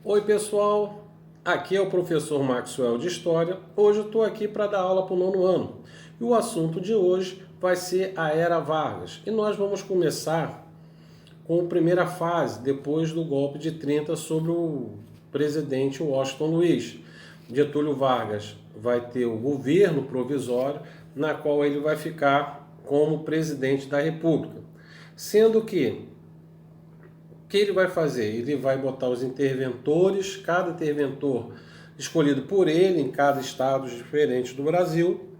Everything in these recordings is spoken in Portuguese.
Oi pessoal, aqui é o professor Maxwell de História. Hoje eu estou aqui para dar aula para o nono ano. E o assunto de hoje vai ser a Era Vargas. E nós vamos começar com a primeira fase, depois do golpe de 30 sobre o presidente Washington Luiz. Getúlio Vargas vai ter o governo provisório, na qual ele vai ficar como presidente da República. Sendo que o que ele vai fazer? Ele vai botar os interventores, cada interventor escolhido por ele em cada estado diferente do Brasil,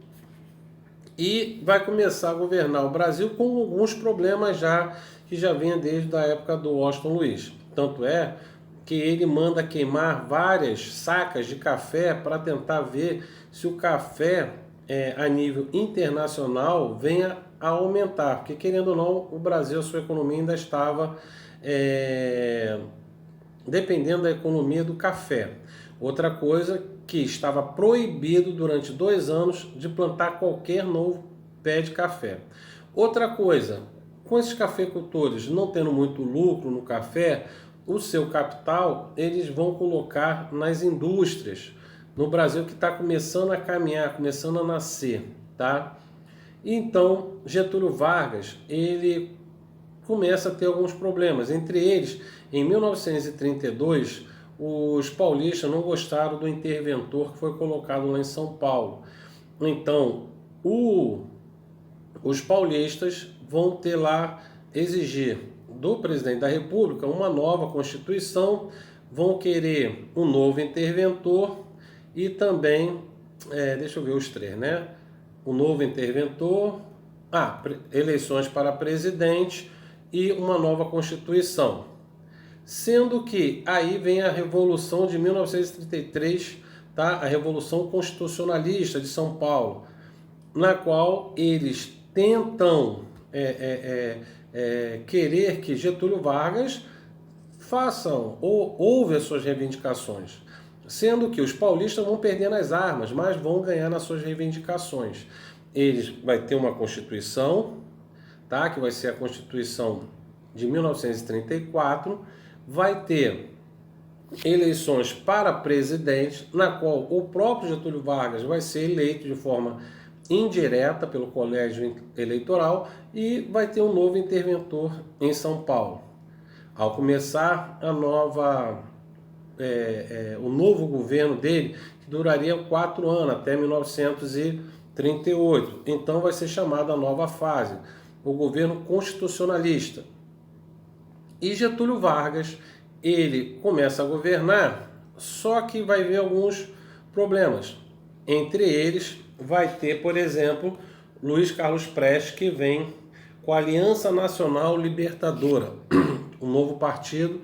e vai começar a governar o Brasil com alguns problemas já que já vinha desde a época do Washington Luiz. Tanto é que ele manda queimar várias sacas de café para tentar ver se o café a nível internacional venha a aumentar, porque querendo ou não, o Brasil, a sua economia ainda estava dependendo da economia do café. Outra coisa que estava proibido durante 2 anos de plantar qualquer novo pé de café. Outra coisa, com esses cafeicultores não tendo muito lucro no café, o seu capital eles vão colocar nas indústrias no Brasil que está começando a caminhar, começando a nascer, tá? Então Getúlio Vargas ele começa a ter alguns problemas. Entre eles, em 1932, os paulistas não gostaram do interventor que foi colocado lá em São Paulo. Então, os paulistas vão ter lá exigir do presidente da República uma nova Constituição, vão querer um novo interventor e também, deixa eu ver os três, né? O novo interventor, eleições para presidente e uma nova Constituição. Sendo que aí vem a Revolução de 1933, tá? A Revolução Constitucionalista de São Paulo, na qual eles tentam querer que Getúlio Vargas façam ou ouve as suas reivindicações, sendo que os paulistas vão perder nas armas, mas vão ganhar nas suas reivindicações. Eles vai ter uma Constituição, tá? Que vai ser a Constituição de 1934, vai ter eleições para presidente, na qual o próprio Getúlio Vargas vai ser eleito de forma indireta pelo colégio eleitoral e vai ter um novo interventor em São Paulo. Ao começar o novo governo dele, que duraria 4 anos, até 1938. Então vai ser chamada a nova fase, o governo constitucionalista. E Getúlio Vargas, ele começa a governar, só que vai ver alguns problemas. Entre eles, vai ter, por exemplo, Luiz Carlos Prestes, que vem com a Aliança Nacional Libertadora, um novo partido,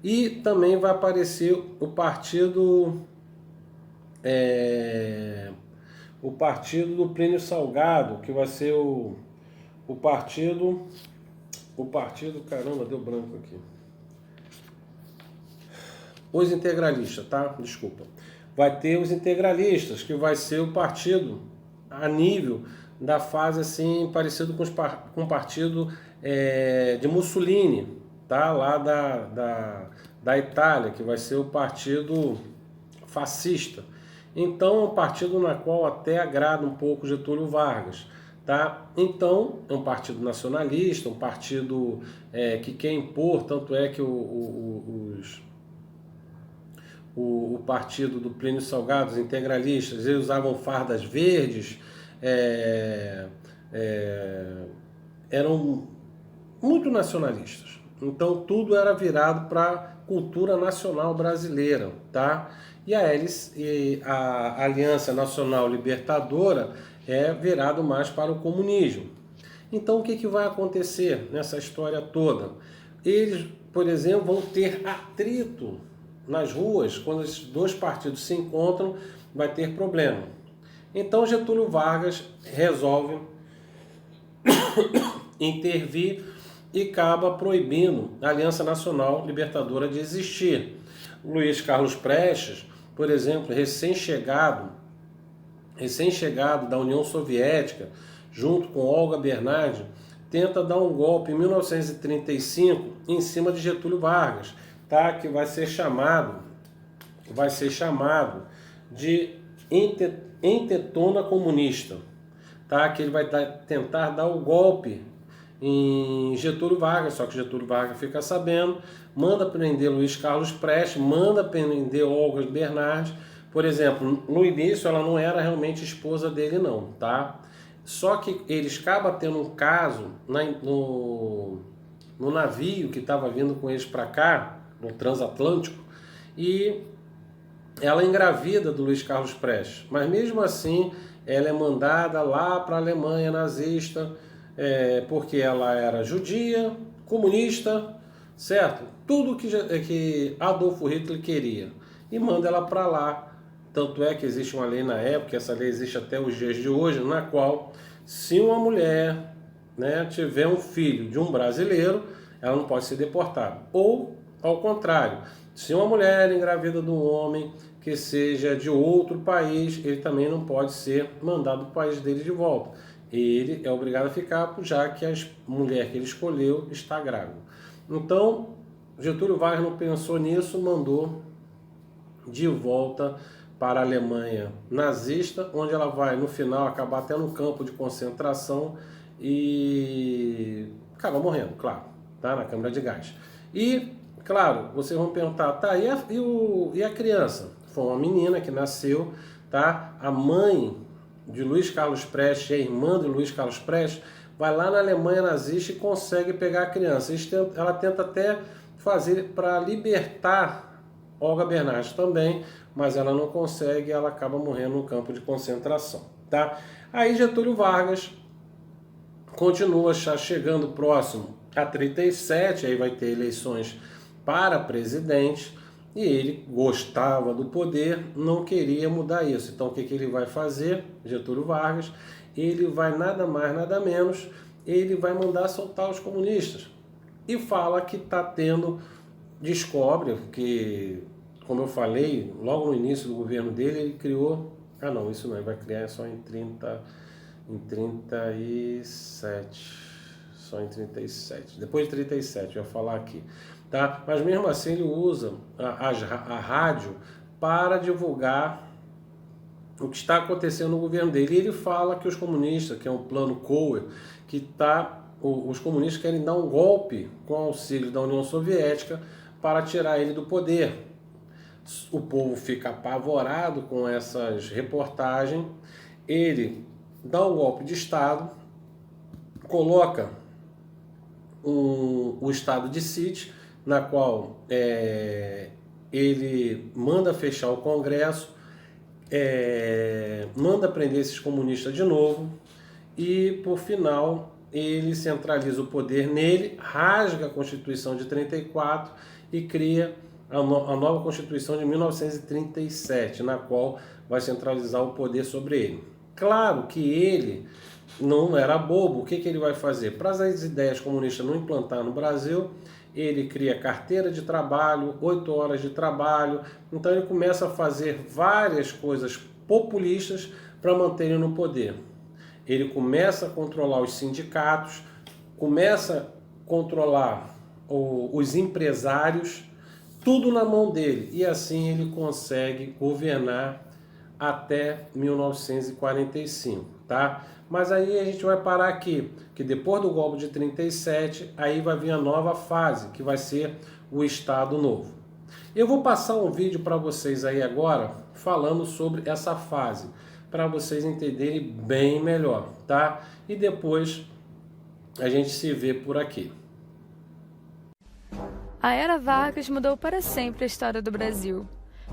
e também vai aparecer o partido do Plínio Salgado, que vai ser o partido, caramba, deu branco aqui. Os integralistas, tá? Desculpa. Vai ter os integralistas, que vai ser o partido a nível da fase assim, parecido com o partido de Mussolini, tá? Lá da Itália, que vai ser o partido fascista. Então é um partido na qual até agrada um pouco Getúlio Vargas. Tá? Então, é um partido nacionalista, um partido que quer impor, tanto é que o partido do Plínio Salgado, os integralistas, eles usavam fardas verdes, eram muito nacionalistas. Então, tudo era virado para a cultura nacional brasileira. Tá? E a Aliança Nacional Libertadora virado mais para o comunismo. Então o que vai acontecer nessa história toda? Eles, por exemplo, vão ter atrito nas ruas, quando esses dois partidos se encontram, vai ter problema. Então Getúlio Vargas resolve intervir e acaba proibindo a Aliança Nacional Libertadora de existir. Luiz Carlos Prestes, por exemplo, recém-chegado da União Soviética, junto com Olga Bernardi, tenta dar um golpe em 1935 em cima de Getúlio Vargas, tá? Que vai ser chamado vai ser chamado de entetona comunista, tá? Que ele vai tentar dar o golpe em Getúlio Vargas, só que Getúlio Vargas fica sabendo, manda prender Luiz Carlos Prestes, manda prender Olga Bernardes. Por exemplo, no início ela não era realmente esposa dele não, tá? Só que eles acabam tendo um caso no navio que estava vindo com eles para cá, no transatlântico, e ela engravida do Luiz Carlos Prestes, mas mesmo assim ela é mandada lá para a Alemanha nazista, porque ela era judia, comunista, certo? Tudo que Adolfo Hitler queria, e manda ela para lá. Tanto é que existe uma lei na época, essa lei existe até os dias de hoje, na qual se uma mulher, né, tiver um filho de um brasileiro, ela não pode ser deportada. Ou, ao contrário, se uma mulher engravida de um homem que seja de outro país, ele também não pode ser mandado do país dele de volta. Ele é obrigado a ficar, já que a mulher que ele escolheu está grávida. Então, Getúlio Vargas não pensou nisso, mandou de volta para a Alemanha nazista, onde ela vai, no final, acabar até no campo de concentração e acaba morrendo, claro, tá? Na câmara de gás. E, claro, vocês vão perguntar, tá, e a criança? Foi uma menina que nasceu, tá? A mãe de Luiz Carlos Prestes, a irmã de Luiz Carlos Prestes, vai lá na Alemanha nazista e consegue pegar a criança. Ela tenta até fazer para libertar Olga Bernardes também, mas ela não consegue, ela acaba morrendo no campo de concentração, tá? Aí Getúlio Vargas continua chegando próximo a 37, aí vai ter eleições para presidente, e ele gostava do poder, não queria mudar isso. Então o que ele vai fazer, Getúlio Vargas? Ele vai nada mais, nada menos, ele vai mandar soltar os comunistas. E fala que está tendo, descobre que, como eu falei, logo no início do governo dele, ele criou... Ah não, isso não, ele vai criar só em 37. Só em 37. Depois de 37, eu ia falar aqui. Tá? Mas mesmo assim ele usa a rádio para divulgar o que está acontecendo no governo dele. E ele fala que os comunistas, que é um plano Cohen, os comunistas querem dar um golpe com auxílio da União Soviética para tirar ele do poder. O povo fica apavorado com essas reportagens. Ele dá um golpe de Estado, coloca o estado de sítio, na qual ele manda fechar o Congresso, manda prender esses comunistas de novo e, por final, ele centraliza o poder nele, rasga a Constituição de 34 e cria a nova Constituição de 1937, na qual vai centralizar o poder sobre ele. Claro que ele não era bobo. O que ele vai fazer? Para as ideias comunistas não implantar no Brasil, ele cria carteira de trabalho, 8 horas de trabalho. Então ele começa a fazer várias coisas populistas para manter ele no poder. Ele começa a controlar os sindicatos, começa a controlar os empresários, tudo na mão dele. E assim ele consegue governar até 1945, tá? Mas aí a gente vai parar aqui, que depois do golpe de 37, aí vai vir a nova fase, que vai ser o Estado Novo. Eu vou passar um vídeo para vocês aí agora, falando sobre essa fase, para vocês entenderem bem melhor, tá? E depois a gente se vê por aqui. A Era Vargas mudou para sempre a história do Brasil.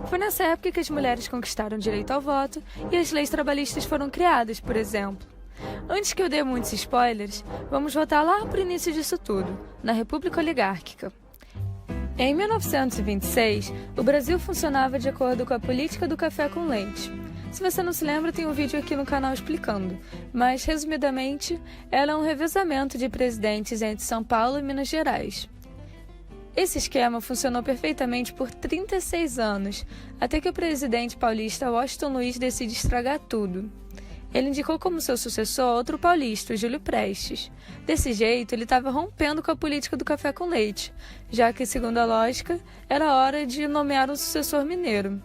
Foi nessa época que as mulheres conquistaram direito ao voto e as leis trabalhistas foram criadas, por exemplo. Antes que eu dê muitos spoilers, vamos voltar lá para o início disso tudo, na República Oligárquica. Em 1926, o Brasil funcionava de acordo com a política do café com leite. Se você não se lembra, tem um vídeo aqui no canal explicando, mas, resumidamente, ela é um revezamento de presidentes entre São Paulo e Minas Gerais. Esse esquema funcionou perfeitamente por 36 anos, até que o presidente paulista Washington Luiz decide estragar tudo. Ele indicou como seu sucessor outro paulista, o Júlio Prestes. Desse jeito, ele estava rompendo com a política do café com leite, já que, segundo a lógica, era hora de nomear um sucessor mineiro.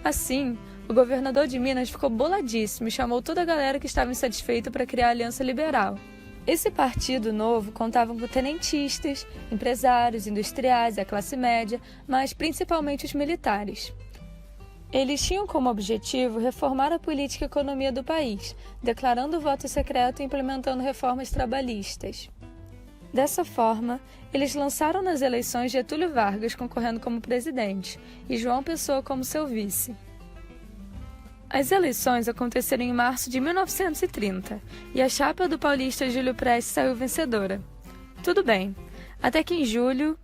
Assim, o governador de Minas ficou boladíssimo e chamou toda a galera que estava insatisfeita para criar a Aliança Liberal. Esse partido novo contava com tenentistas, empresários, industriais, a classe média, mas principalmente os militares. Eles tinham como objetivo reformar a política e economia do país, declarando o voto secreto e implementando reformas trabalhistas. Dessa forma, eles lançaram nas eleições Getúlio Vargas concorrendo como presidente e João Pessoa como seu vice. As eleições aconteceram em março de 1930 e a chapa do paulista Júlio Prestes saiu vencedora. Tudo bem, até que em julho,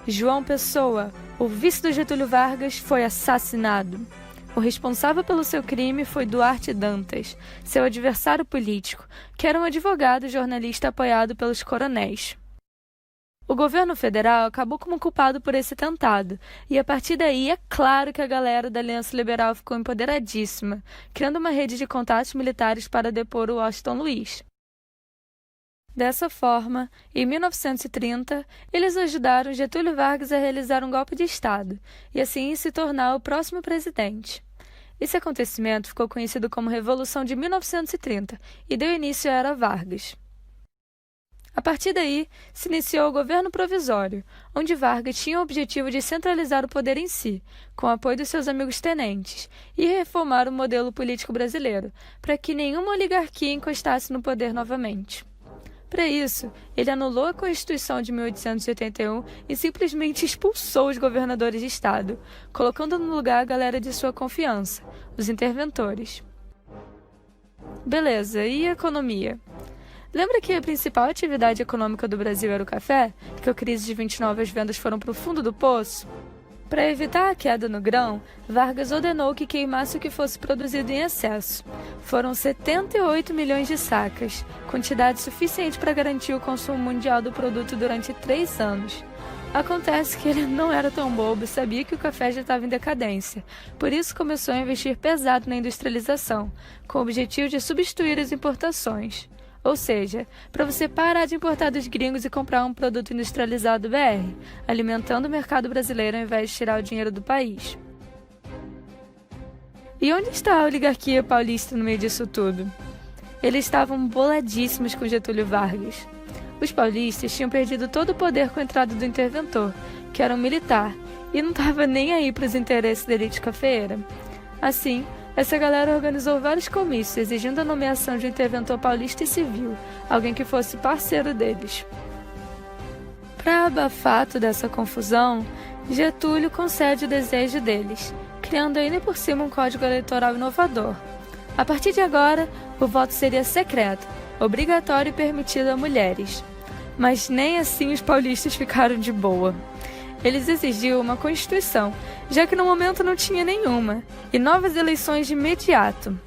João Pessoa, o vice do Getúlio Vargas, foi assassinado. O responsável pelo seu crime foi Duarte Dantas, seu adversário político, que era um advogado e jornalista apoiado pelos coronéis. O governo federal acabou como culpado por esse atentado, e a partir daí é claro que a galera da Aliança Liberal ficou empoderadíssima, criando uma rede de contatos militares para depor o Washington Luiz. Dessa forma, em 1930, eles ajudaram Getúlio Vargas a realizar um golpe de Estado, e assim se tornar o próximo presidente. Esse acontecimento ficou conhecido como Revolução de 1930 e deu início à Era Vargas. A partir daí, se iniciou o governo provisório, onde Vargas tinha o objetivo de centralizar o poder em si, com o apoio dos seus amigos tenentes, e reformar o modelo político brasileiro, para que nenhuma oligarquia encostasse no poder novamente. Para isso, ele anulou a Constituição de 1881 e simplesmente expulsou os governadores de estado, colocando no lugar a galera de sua confiança, os interventores. Beleza, e a economia? Lembra que a principal atividade econômica do Brasil era o café? Que a crise de 29 as vendas foram para o fundo do poço? Para evitar a queda no grão, Vargas ordenou que queimasse o que fosse produzido em excesso. Foram 78 milhões de sacas, quantidade suficiente para garantir o consumo mundial do produto durante 3 anos. Acontece que ele não era tão bobo e sabia que o café já estava em decadência, por isso começou a investir pesado na industrialização, com o objetivo de substituir as importações. Ou seja, para você parar de importar dos gringos e comprar um produto industrializado BR, alimentando o mercado brasileiro ao invés de tirar o dinheiro do país. E onde está a oligarquia paulista no meio disso tudo? Eles estavam boladíssimos com Getúlio Vargas. Os paulistas tinham perdido todo o poder com a entrada do interventor, que era um militar, e não estava nem aí para os interesses da elite cafeeira. Assim, essa galera organizou vários comícios, exigindo a nomeação de um interventor paulista e civil, alguém que fosse parceiro deles. Para abafar toda essa confusão, Getúlio concede o desejo deles, criando ainda por cima um código eleitoral inovador. A partir de agora, o voto seria secreto, obrigatório e permitido a mulheres. Mas nem assim os paulistas ficaram de boa. Eles exigiam uma Constituição, já que no momento não tinha nenhuma, e novas eleições de imediato.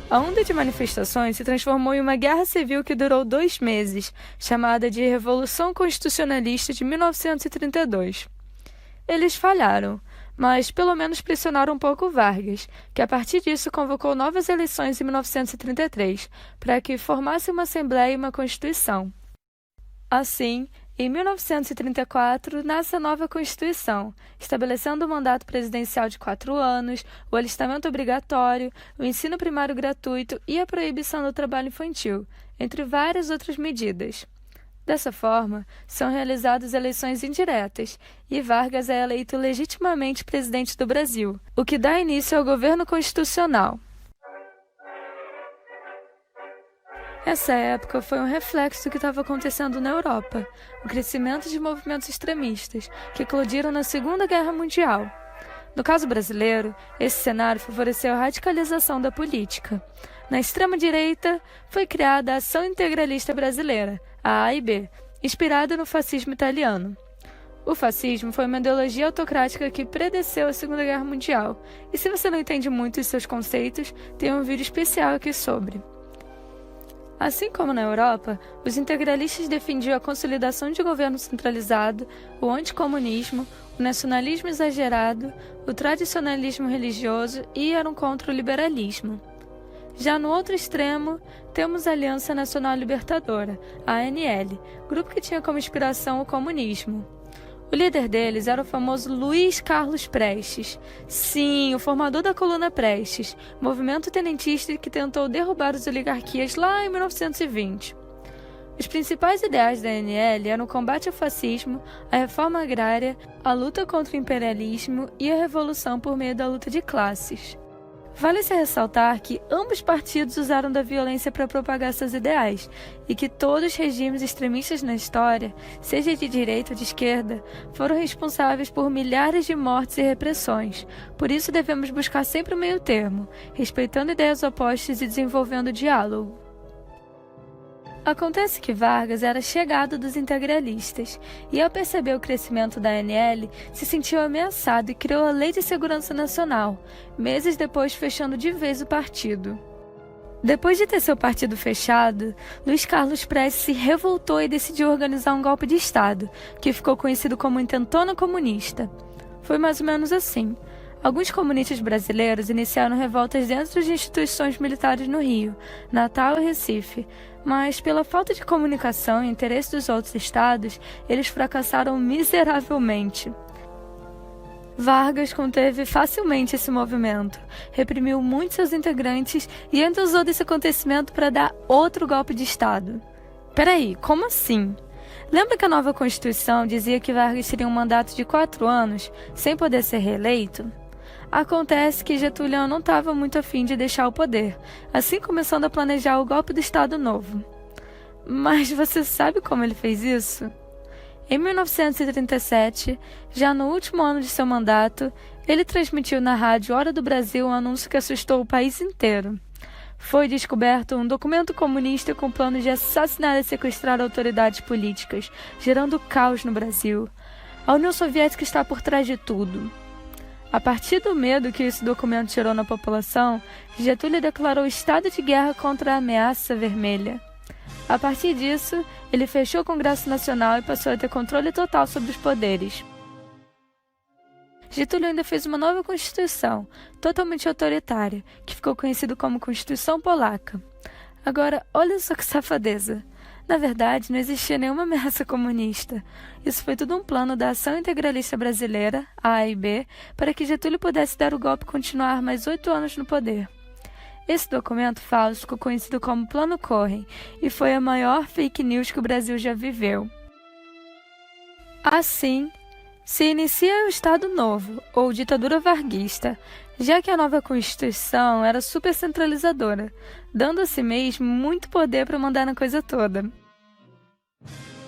A onda de manifestações se transformou em uma guerra civil que durou 2 meses, chamada de Revolução Constitucionalista de 1932. Eles falharam, mas pelo menos pressionaram um pouco Vargas, que a partir disso convocou novas eleições em 1933, para que formasse uma Assembleia e uma Constituição. Assim, em 1934, nasce a nova Constituição, estabelecendo o mandato presidencial de 4 anos, o alistamento obrigatório, o ensino primário gratuito e a proibição do trabalho infantil, entre várias outras medidas. Dessa forma, são realizadas eleições indiretas, e Vargas é eleito legitimamente presidente do Brasil, o que dá início ao governo constitucional. Essa época foi um reflexo do que estava acontecendo na Europa, o crescimento de movimentos extremistas, que eclodiram na Segunda Guerra Mundial. No caso brasileiro, esse cenário favoreceu a radicalização da política. Na extrema-direita, foi criada a Ação Integralista Brasileira, a AIB, inspirada no fascismo italiano. O fascismo foi uma ideologia autocrática que predeceu a Segunda Guerra Mundial, e se você não entende muito os seus conceitos, tem um vídeo especial aqui sobre. Assim como na Europa, os integralistas defendiam a consolidação de governo centralizado, o anticomunismo, o nacionalismo exagerado, o tradicionalismo religioso e eram contra o liberalismo. Já no outro extremo, temos a Aliança Nacional Libertadora, a ANL, grupo que tinha como inspiração o comunismo. O líder deles era o famoso Luiz Carlos Prestes. Sim, o formador da Coluna Prestes, movimento tenentista que tentou derrubar as oligarquias lá em 1920. Os principais ideais da ANL eram o combate ao fascismo, a reforma agrária, a luta contra o imperialismo e a revolução por meio da luta de classes. Vale-se ressaltar que ambos partidos usaram da violência para propagar seus ideais e que todos os regimes extremistas na história, seja de direita ou de esquerda, foram responsáveis por milhares de mortes e repressões. Por isso devemos buscar sempre o meio termo, respeitando ideias opostas e desenvolvendo diálogo. Acontece que Vargas era chegado dos integralistas e, ao perceber o crescimento da ANL, se sentiu ameaçado e criou a Lei de Segurança Nacional, meses depois fechando de vez o partido. Depois de ter seu partido fechado, Luiz Carlos Prestes se revoltou e decidiu organizar um golpe de Estado, que ficou conhecido como Intentona Comunista. Foi mais ou menos assim. Alguns comunistas brasileiros iniciaram revoltas dentro de instituições militares no Rio, Natal e Recife, mas pela falta de comunicação e interesse dos outros estados, eles fracassaram miseravelmente. Vargas conteve facilmente esse movimento, reprimiu muitos seus integrantes e ainda usou desse acontecimento para dar outro golpe de Estado. Peraí, como assim? Lembra que a nova Constituição dizia que Vargas teria um mandato de 4 anos, sem poder ser reeleito? Acontece que Getúlio não estava muito afim de deixar o poder, assim começando a planejar o golpe do Estado Novo. Mas você sabe como ele fez isso? Em 1937, já no último ano de seu mandato, ele transmitiu na rádio Hora do Brasil um anúncio que assustou o país inteiro. Foi descoberto um documento comunista com plano de assassinar e sequestrar autoridades políticas, gerando caos no Brasil. A União Soviética está por trás de tudo. A partir do medo que esse documento gerou na população, Getúlio declarou estado de guerra contra a ameaça vermelha. A partir disso, ele fechou o Congresso Nacional e passou a ter controle total sobre os poderes. Getúlio ainda fez uma nova Constituição, totalmente autoritária, que ficou conhecida como Constituição Polaca. Agora, olha só que safadeza. Na verdade, não existia nenhuma ameaça comunista. Isso foi tudo um plano da Ação Integralista Brasileira, AIB, para que Getúlio pudesse dar o golpe e continuar mais 8 anos no poder. Esse documento falso ficou conhecido como Plano Cohen e foi a maior fake news que o Brasil já viveu. Assim, se inicia o Estado Novo, ou ditadura varguista, já que a nova Constituição era super centralizadora, dando a si mesmo muito poder para mandar na coisa toda.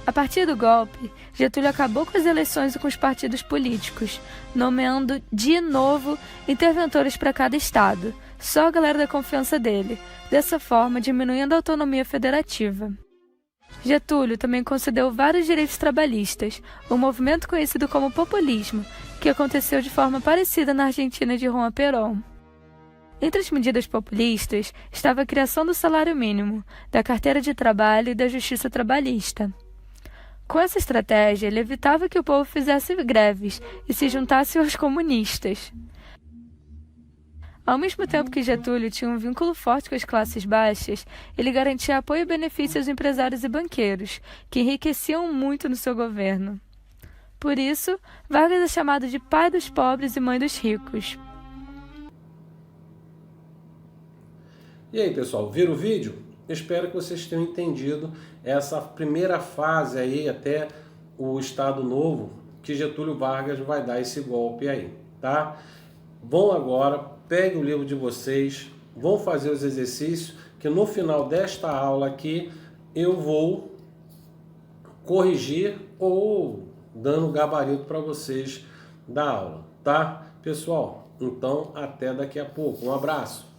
A partir do golpe, Getúlio acabou com as eleições e com os partidos políticos, nomeando de novo interventores para cada estado, só a galera da confiança dele, dessa forma diminuindo a autonomia federativa. Getúlio também concedeu vários direitos trabalhistas, um movimento conhecido como populismo, que aconteceu de forma parecida na Argentina de Juan Perón. Entre as medidas populistas estava a criação do salário mínimo, da carteira de trabalho e da justiça trabalhista. Com essa estratégia, ele evitava que o povo fizesse greves e se juntasse aos comunistas. Ao mesmo tempo que Getúlio tinha um vínculo forte com as classes baixas, ele garantia apoio e benefícios aos empresários e banqueiros, que enriqueciam muito no seu governo. Por isso, Vargas é chamado de pai dos pobres e mãe dos ricos. E aí, pessoal, viram o vídeo? Espero que vocês tenham entendido essa primeira fase aí até o Estado Novo que Getúlio Vargas vai dar esse golpe aí, tá? Vão agora, peguem o livro de vocês, vão fazer os exercícios, que no final desta aula aqui eu vou corrigir ou dando gabarito para vocês da aula, tá? Pessoal, então até daqui a pouco. Um abraço!